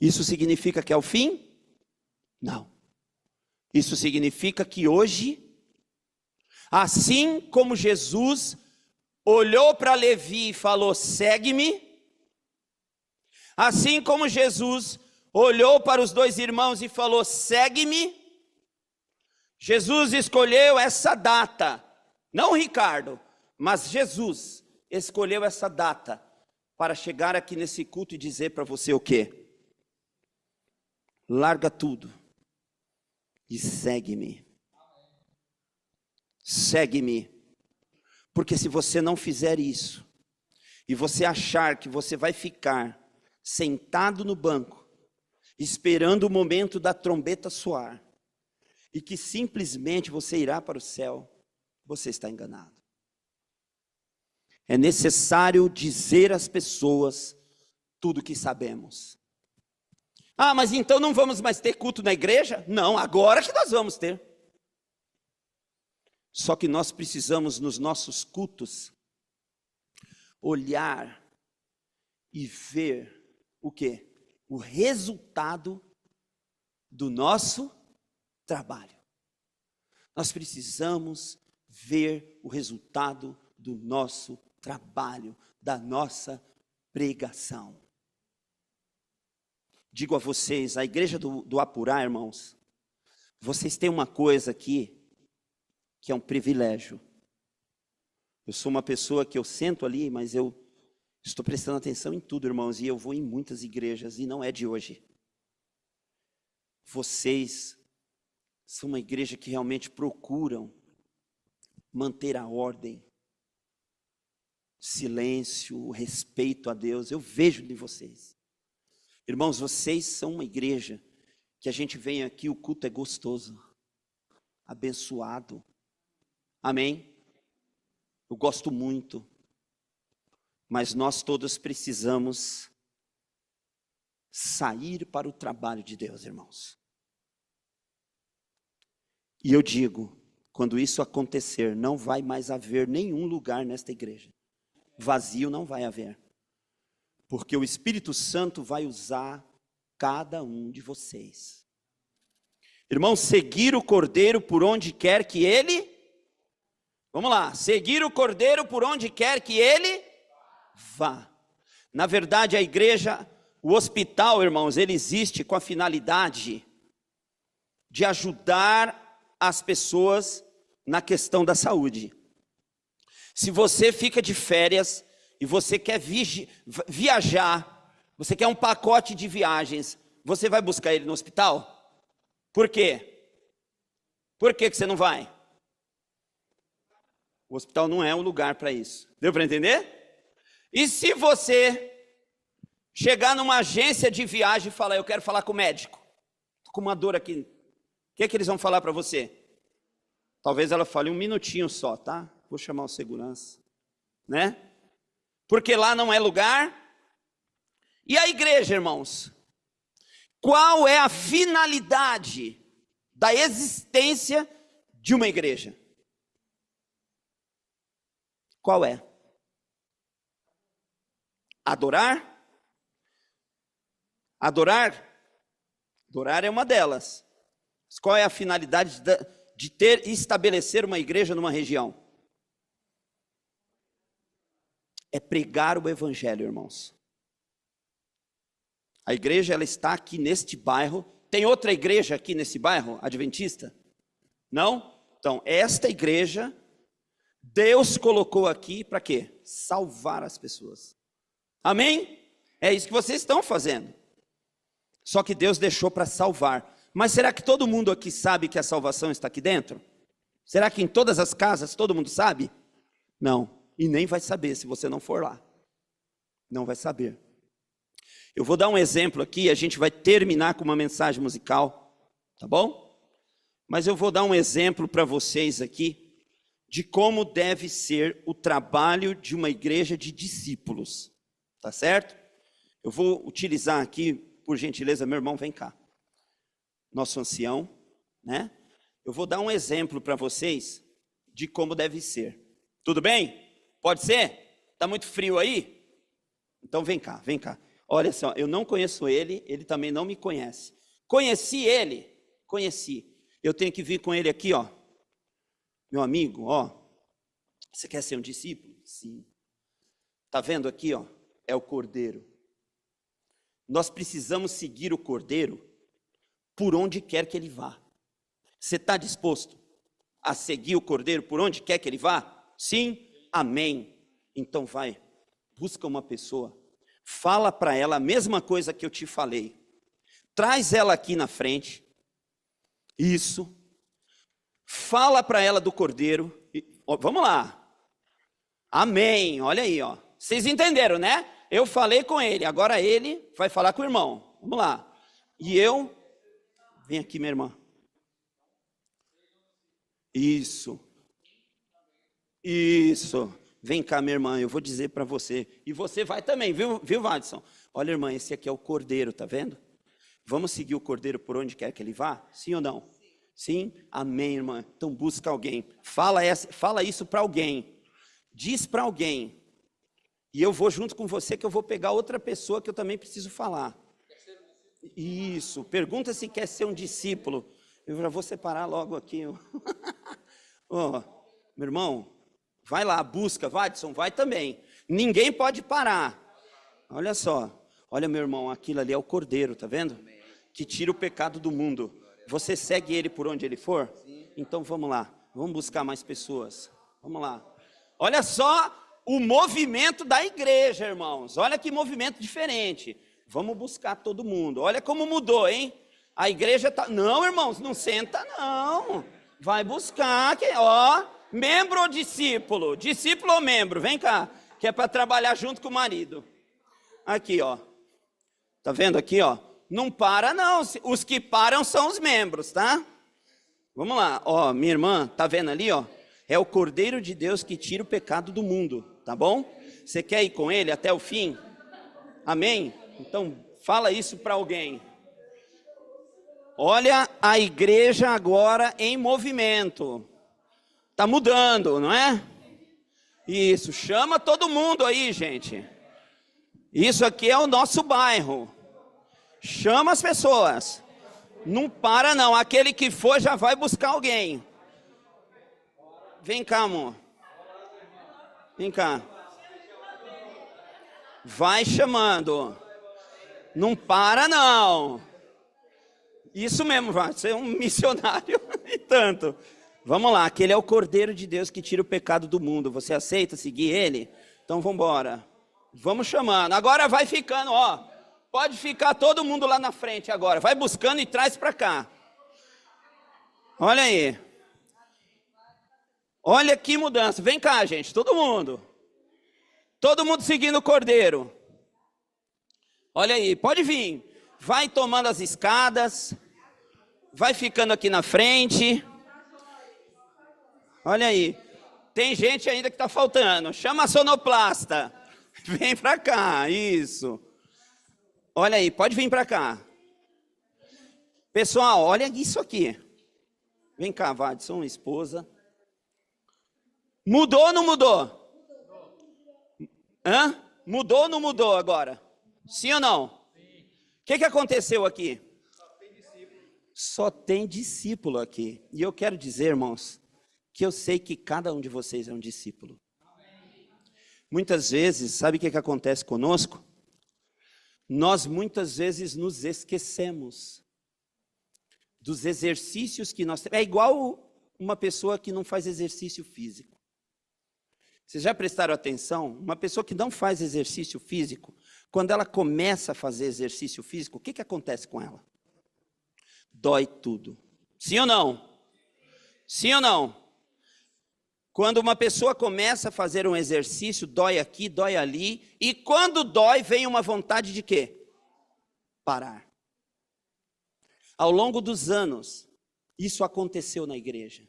Isso significa que é o fim? Não. Isso significa que hoje, assim como Jesus olhou para Levi e falou, segue-me, assim como Jesus olhou para os 2 irmãos e falou, segue-me, Jesus escolheu essa data, não Ricardo, mas Jesus escolheu essa data para chegar aqui nesse culto e dizer para você o quê? Larga tudo e segue-me. Segue-me. Porque se você não fizer isso, e você achar que você vai ficar sentado no banco, esperando o momento da trombeta soar, e que simplesmente você irá para o céu, você está enganado. É necessário dizer às pessoas tudo o que sabemos. Mas então não vamos mais ter culto na igreja? Não, agora que nós vamos ter. Só que nós precisamos nos nossos cultos olhar e ver o quê? O resultado do nosso trabalho. Nós precisamos ver o resultado do nosso trabalho, da nossa pregação. Digo a vocês, a igreja do Apurá, irmãos, vocês têm uma coisa aqui, que é um privilégio. Eu sou uma pessoa que eu sento ali, mas eu estou prestando atenção em tudo, irmãos, e eu vou em muitas igrejas, e não é de hoje. Vocês são uma igreja que realmente procuram manter a ordem, silêncio, respeito a Deus. Eu vejo de vocês. Irmãos, vocês são uma igreja que a gente vem aqui, o culto é gostoso, abençoado. Amém? Eu gosto muito. Mas nós todos precisamos sair para o trabalho de Deus, irmãos. E eu digo, quando isso acontecer, não vai mais haver nenhum lugar nesta igreja. Vazio não vai haver. Porque o Espírito Santo vai usar cada um de vocês. Irmãos, seguir o Cordeiro por onde quer que ele... Vamos lá, seguir o Cordeiro por onde quer que ele vá. Na verdade, a igreja, o hospital, irmãos, ele existe com a finalidade de ajudar as pessoas na questão da saúde. Se você fica de férias e você quer viajar, você quer um pacote de viagens, você vai buscar ele no hospital? Por quê? Por que você não vai? O hospital não é o lugar para isso. Deu para entender? E se você chegar numa agência de viagem e falar, eu quero falar com o médico, estou com uma dor aqui, o que é que eles vão falar para você? Talvez ela fale um minutinho só, tá? Vou chamar o segurança, né? Porque lá não é lugar. E a igreja, irmãos? Qual é a finalidade da existência de uma igreja? Qual é? Adorar? Adorar? Adorar é uma delas. Mas qual é a finalidade de estabelecer uma igreja numa região? É pregar o evangelho, irmãos. A igreja, ela está aqui neste bairro. Tem outra igreja aqui nesse bairro, adventista? Não? Então, esta igreja, Deus colocou aqui para quê? Salvar as pessoas. Amém? É isso que vocês estão fazendo. Só que Deus deixou para salvar. Mas será que todo mundo aqui sabe que a salvação está aqui dentro? Será que em todas as casas todo mundo sabe? Não. E nem vai saber se você não for lá. Não vai saber. Eu vou dar um exemplo aqui, a gente vai terminar com uma mensagem musical, tá bom? Mas eu vou dar um exemplo para vocês aqui, de como deve ser o trabalho de uma igreja de discípulos, tá certo? Eu vou utilizar aqui, por gentileza, meu irmão, vem cá. Nosso ancião, né? Eu vou dar um exemplo para vocês de como deve ser. Tudo bem? Pode ser? Está muito frio aí? Então vem cá, vem cá. Olha só, eu não conheço ele, ele também não me conhece. Conheci ele? Conheci. Eu tenho que vir com ele aqui, ó. Meu amigo, ó. Você quer ser um discípulo? Sim. Está vendo aqui, ó? É o Cordeiro. Nós precisamos seguir o Cordeiro por onde quer que ele vá. Você está disposto a seguir o Cordeiro por onde quer que ele vá? Sim? Amém. Então vai, busca uma pessoa, fala para ela a mesma coisa que eu te falei. Traz ela aqui na frente. Isso. Fala para ela do Cordeiro. Vamos lá. Amém. Olha aí, ó. Vocês entenderam, né? Eu falei com ele, agora ele vai falar com o irmão. Vamos lá. E eu... Vem aqui, minha irmã. Isso. Isso. Vem cá, minha irmã, eu vou dizer para você. E você vai também, viu, Vadson? Olha, irmã, esse aqui é o Cordeiro, tá vendo? Vamos seguir o Cordeiro por onde quer que ele vá? Sim ou não? Sim? Amém, irmã. Então busca alguém. Fala isso para alguém. Diz para alguém. E eu vou junto com você, que eu vou pegar outra pessoa que eu também preciso falar. Isso. Pergunta se quer ser um discípulo. Eu já vou separar logo aqui. Oh, meu irmão, vai lá, busca. Vadson, vai também. Ninguém pode parar. Olha só. Olha, meu irmão, aquilo ali é o Cordeiro, tá vendo? Que tira o pecado do mundo. Você segue ele por onde ele for? Então vamos lá. Vamos buscar mais pessoas. Vamos lá. Olha só o movimento da igreja, irmãos. Olha que movimento diferente. Vamos buscar todo mundo. Olha como mudou, hein? A igreja tá... Não, irmãos, não senta, não. Vai buscar, ó. Membro ou discípulo? Discípulo ou membro? Vem cá, que é para trabalhar junto com o marido. Aqui, ó. Tá vendo aqui, ó? Não para não, os que param são os membros, tá? Vamos lá, ó, minha irmã, tá vendo ali, ó? É o Cordeiro de Deus que tira o pecado do mundo, tá bom? Você quer ir com ele até o fim? Amém? Então, fala isso para alguém. Olha a igreja agora em movimento. Tá mudando, não é? Isso, chama todo mundo aí, gente. Isso aqui é o nosso bairro. Chama as pessoas. Não para não, aquele que for já vai buscar alguém. Vem cá, amor. Vem cá. Vai chamando. Não para não. Isso mesmo, vai ser um missionário e tanto. Vamos lá, aquele é o Cordeiro de Deus que tira o pecado do mundo. Você aceita seguir ele? Então vamos embora. Vamos chamando. Agora vai ficando, ó. Pode ficar todo mundo lá na frente agora. Vai buscando e traz para cá. Olha aí. Olha que mudança. Vem cá, gente, todo mundo. Todo mundo seguindo o Cordeiro. Olha aí, pode vir. Vai tomando as escadas. Vai ficando aqui na frente. Olha aí. Tem gente ainda que está faltando. Chama a sonoplasta. Vem para cá, isso. Olha aí, pode vir para cá. Pessoal, olha isso aqui. Vem cá, Vadson, esposa. Mudou ou não mudou? Hã? Mudou ou não mudou agora? Sim ou não? O que aconteceu aqui? Só tem discípulo aqui. E eu quero dizer, irmãos, que eu sei que cada um de vocês é um discípulo. Muitas vezes, sabe o que acontece conosco? Nós muitas vezes nos esquecemos dos exercícios que nós temos. É igual uma pessoa que não faz exercício físico. Vocês já prestaram atenção? Uma pessoa que não faz exercício físico, quando ela começa a fazer exercício físico, o que acontece com ela? Dói tudo. Sim ou não? Sim ou não? Quando uma pessoa começa a fazer um exercício, dói aqui, dói ali, e quando dói, vem uma vontade de quê? Parar. Ao longo dos anos, isso aconteceu na igreja.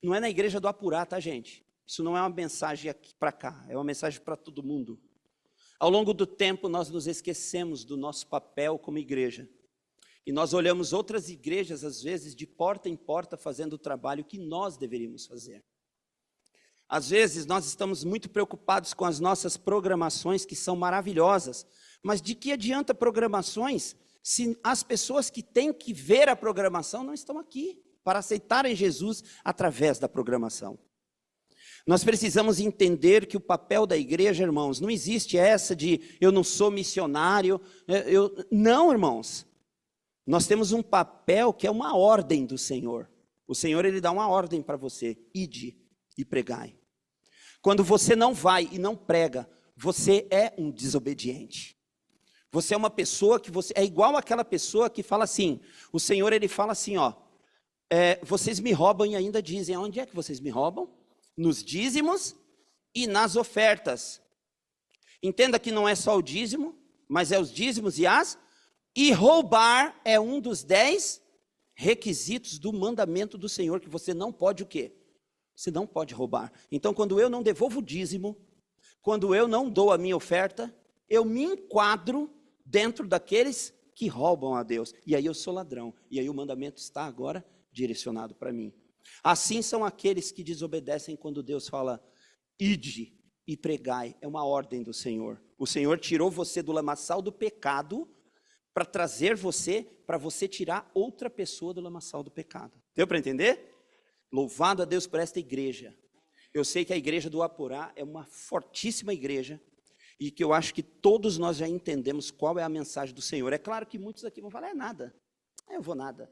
Não é na igreja do Apurá, tá, gente? Isso não é uma mensagem aqui para cá, é uma mensagem para todo mundo. Ao longo do tempo, nós nos esquecemos do nosso papel como igreja. E nós olhamos outras igrejas, às vezes, de porta em porta, fazendo o trabalho que nós deveríamos fazer. Às vezes nós estamos muito preocupados com as nossas programações, que são maravilhosas, mas de que adianta programações se as pessoas que têm que ver a programação não estão aqui para aceitarem Jesus através da programação? Nós precisamos entender que o papel da igreja, irmãos, não existe essa de eu não sou missionário. Não, irmãos. Nós temos um papel que é uma ordem do Senhor. O Senhor, ele dá uma ordem para você: ide e pregai. Quando você não vai e não prega, você é um desobediente. Você é uma pessoa que é igual àquela pessoa que fala assim, o Senhor, ele fala assim, ó, vocês me roubam e ainda dizem, onde é que vocês me roubam? Nos dízimos e nas ofertas. Entenda que não é só o dízimo, mas é os dízimos e roubar é um dos 10 requisitos do mandamento do Senhor, que você não pode o quê? Você não pode roubar. Então, quando eu não devolvo o dízimo, quando eu não dou a minha oferta, eu me enquadro dentro daqueles que roubam a Deus. E aí eu sou ladrão. E aí o mandamento está agora direcionado para mim. Assim são aqueles que desobedecem quando Deus fala, ide e pregai. É uma ordem do Senhor. O Senhor tirou você do lamaçal do pecado para trazer você, para você tirar outra pessoa do lamaçal do pecado. Deu para entender? Louvado a Deus por esta igreja. Eu sei que a igreja do Apurá é uma fortíssima igreja e que eu acho que todos nós já entendemos qual é a mensagem do Senhor. É claro que muitos aqui vão falar, nada, eu vou nada.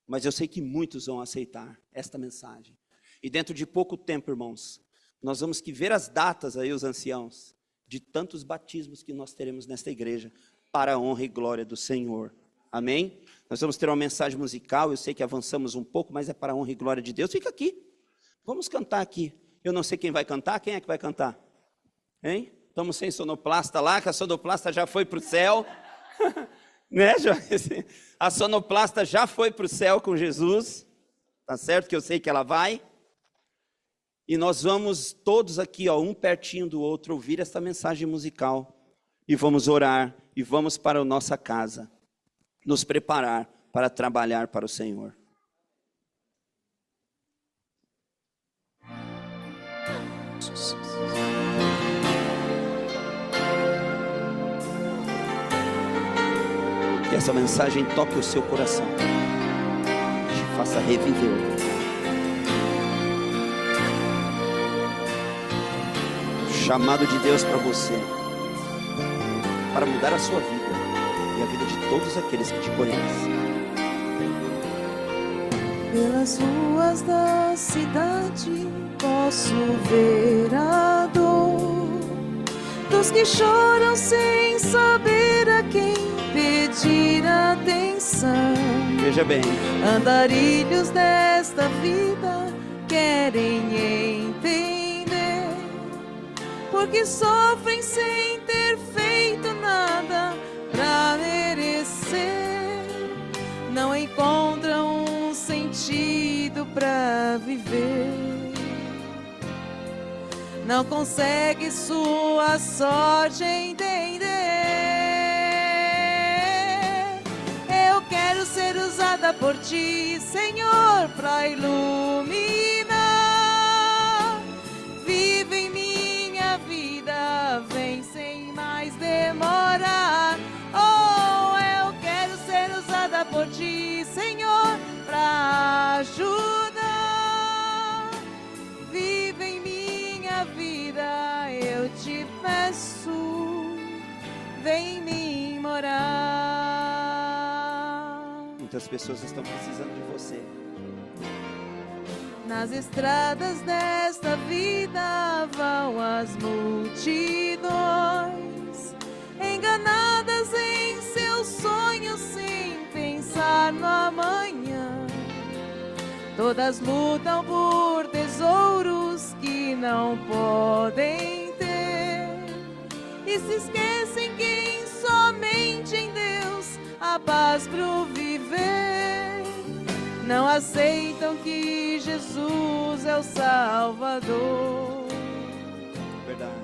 Mas eu sei que muitos vão aceitar esta mensagem. E dentro de pouco tempo, irmãos, nós vamos que ver as datas aí, os anciãos, de tantos batismos que nós teremos nesta igreja, para a honra e glória do Senhor. Amém? Nós vamos ter uma mensagem musical, eu sei que avançamos um pouco, mas é para a honra e glória de Deus. Fica aqui, vamos cantar aqui. Eu não sei quem vai cantar, quem é que vai cantar? Hein? Estamos sem sonoplasta lá, que a sonoplasta já foi para o céu. Né, Joyce? A sonoplasta já foi para o céu com Jesus, tá certo que eu sei que ela vai. E nós vamos todos aqui, ó, um pertinho do outro, ouvir esta mensagem musical. E vamos orar, e vamos para a nossa casa, nos preparar para trabalhar para o Senhor. Que essa mensagem toque o seu coração, te faça reviver. Chamado de Deus para você, para mudar a sua vida e a vida de todos aqueles que te conhecem. Pelas ruas da cidade posso ver a dor dos que choram sem saber a quem pedir atenção. Veja bem, Andarilhos desta vida querem entender porque sofrem sem ter feito nada pra merecer. Não encontram um sentido pra viver. Não consegue sua sorte entender. Eu quero ser usada por ti, Senhor, pra iluminar. Vive em minha vida, vem sem mais demorar. Oh, eu quero ser usada por ti, Senhor, pra ajudar. Vive em minha vida, eu te peço, vem em mim morar. muitas pessoas estão precisando de você. Nas estradas desta vida vão as multidões, enganadas em seus sonhos sem pensar no amanhã. Todas lutam por tesouros que não podem ter e se esquecem que somente em Deus há paz pro viver. Não aceitam que Jesus é o Salvador. Verdade.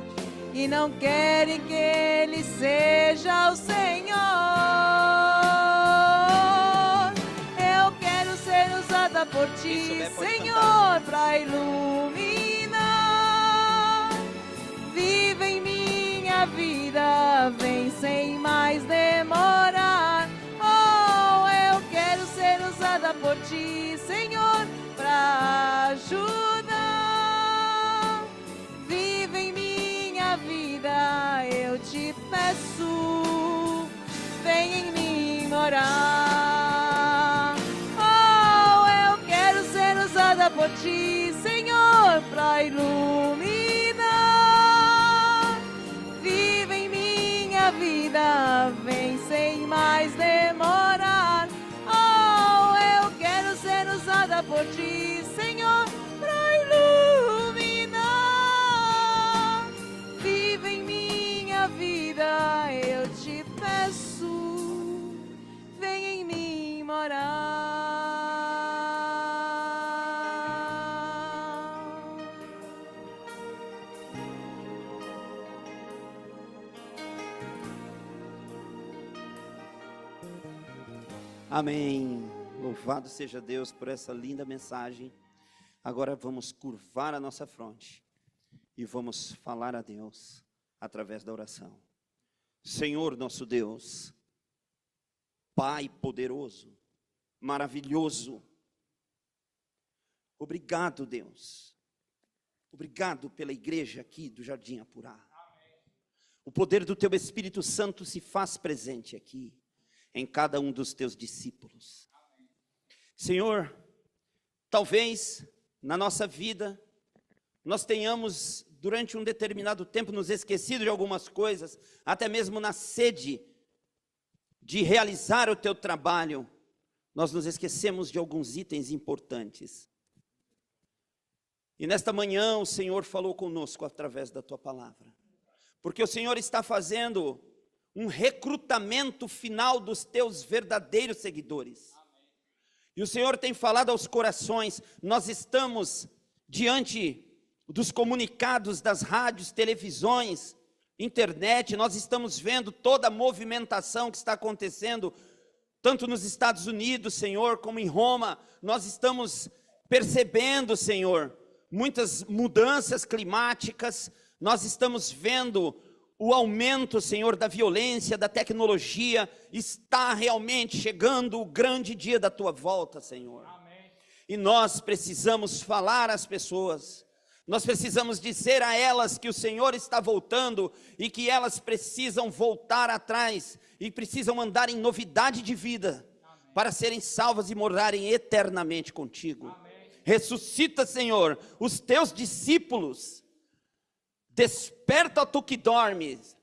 E não querem que Ele seja o Senhor. Eu quero ser usada por Ti, Senhor, para iluminar. Vive em minha vida, vem sem mais demorar. Oh, eu quero ser usada por Ti, Senhor, para ajudar. Vive em minha vida, eu te peço, vem em mim morar. Oh, eu quero ser usada por Ti, Senhor, para iluminar. Vive em minha vida, vem sem mais demorar. Oh, eu quero ser usada por Ti, Senhor, para iluminar. Vive em minha vida, eu te peço, vem em mim morar. Amém. Louvado seja Deus por essa linda mensagem. Agora vamos curvar a nossa fronte e vamos falar a Deus através da oração. Senhor nosso Deus, Pai poderoso, maravilhoso, obrigado, Deus. Obrigado pela igreja aqui do Jardim Apurá. O poder do Teu Espírito Santo se faz presente aqui, em cada um dos Teus discípulos. Senhor, talvez na nossa vida nós tenhamos durante um determinado tempo nos esquecido de algumas coisas, até mesmo na sede de realizar o Teu trabalho, nós nos esquecemos de alguns itens importantes. E nesta manhã o Senhor falou conosco através da Tua palavra, porque o Senhor está fazendo um recrutamento final dos teus verdadeiros seguidores. E o Senhor tem falado aos corações. Nós estamos diante dos comunicados das rádios, televisões, internet. Nós estamos vendo toda a movimentação que está acontecendo, tanto nos Estados Unidos, Senhor, como em Roma. Nós estamos percebendo, Senhor, muitas mudanças climáticas. Nós estamos vendo o aumento, Senhor, da violência, da tecnologia. Está realmente chegando o grande dia da tua volta, Senhor. Amém. E nós precisamos falar às pessoas, nós precisamos dizer a elas que o Senhor está voltando e que elas precisam voltar atrás e precisam andar em novidade de vida. Amém. Para serem salvas e morarem eternamente contigo. Amém. Ressuscita, Senhor, os teus discípulos. Desperta tu que dormes,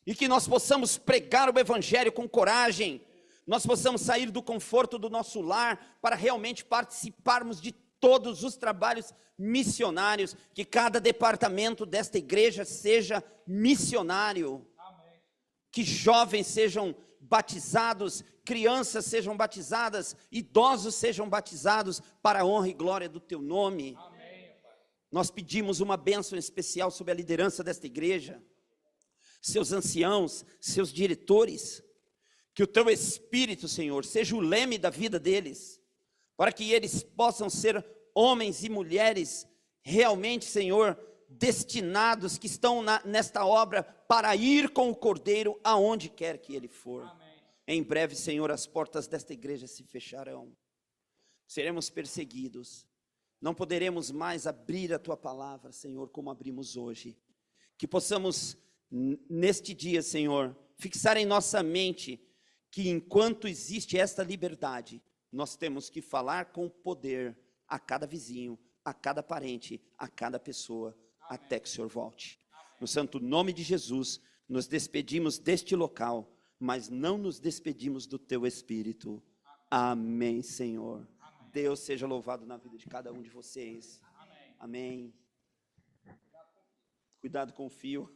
e que nós possamos pregar o Evangelho com coragem, nós possamos sair do conforto do nosso lar, para realmente participarmos de todos os trabalhos missionários, que cada departamento desta igreja seja missionário. Amém. Que jovens sejam batizados, crianças sejam batizadas, idosos sejam batizados, para a honra e glória do teu nome. Amém. Nós pedimos uma bênção especial sobre a liderança desta igreja, seus anciãos, seus diretores, que o teu Espírito, Senhor, seja o leme da vida deles, para que eles possam ser homens e mulheres realmente, Senhor, destinados, que estão nesta obra, para ir com o Cordeiro aonde quer que ele for. Amém. Em breve, Senhor, as portas desta igreja se fecharão, seremos perseguidos, não poderemos mais abrir a tua palavra, Senhor, como abrimos hoje. Que possamos, neste dia, Senhor, fixar em nossa mente que enquanto existe esta liberdade, nós temos que falar com poder a cada vizinho, a cada parente, a cada pessoa, amém, até que o Senhor volte. Amém. No santo nome de Jesus, nos despedimos deste local, mas não nos despedimos do teu Espírito. Amém, Senhor. Deus seja louvado na vida de cada um de vocês. Amém. Amém. Cuidado com o fio.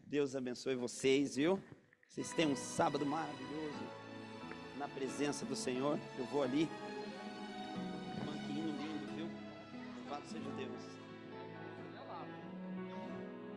Deus abençoe vocês, viu? Vocês têm um sábado maravilhoso na presença do Senhor. Eu vou ali. Manquinho lindo, viu? Louvado seja Deus.